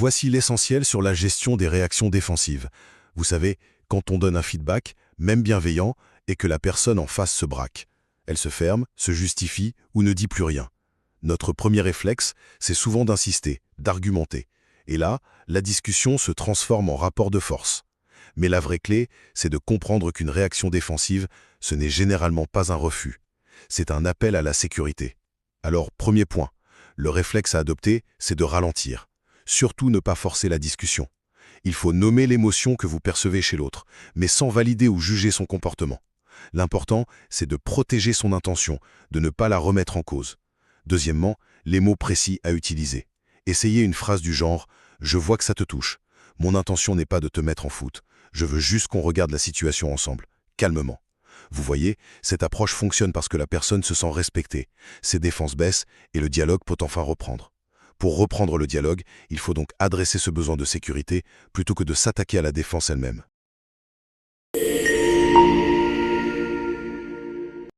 Voici l'essentiel sur la gestion des réactions défensives. Vous savez, quand on donne un feedback, même bienveillant, et que la personne en face se braque. Elle se ferme, se justifie ou ne dit plus rien. Notre premier réflexe, c'est souvent d'insister, d'argumenter. Et là, la discussion se transforme en rapport de force. Mais la vraie clé, c'est de comprendre qu'une réaction défensive, ce n'est généralement pas un refus. C'est un appel à la sécurité. Alors, premier point, le réflexe à adopter, c'est de ralentir. Surtout ne pas forcer la discussion. Il faut nommer l'émotion que vous percevez chez l'autre, mais sans valider ou juger son comportement. L'important, c'est de protéger son intention, de ne pas la remettre en cause. Deuxièmement, les mots précis à utiliser. Essayez une phrase du genre « Je vois que ça te touche. Mon intention n'est pas de te mettre en faute. Je veux juste qu'on regarde la situation ensemble, calmement. » Vous voyez, cette approche fonctionne parce que la personne se sent respectée. Ses défenses baissent et le dialogue peut enfin reprendre. Pour reprendre le dialogue, il faut donc adresser ce besoin de sécurité plutôt que de s'attaquer à la défense elle-même.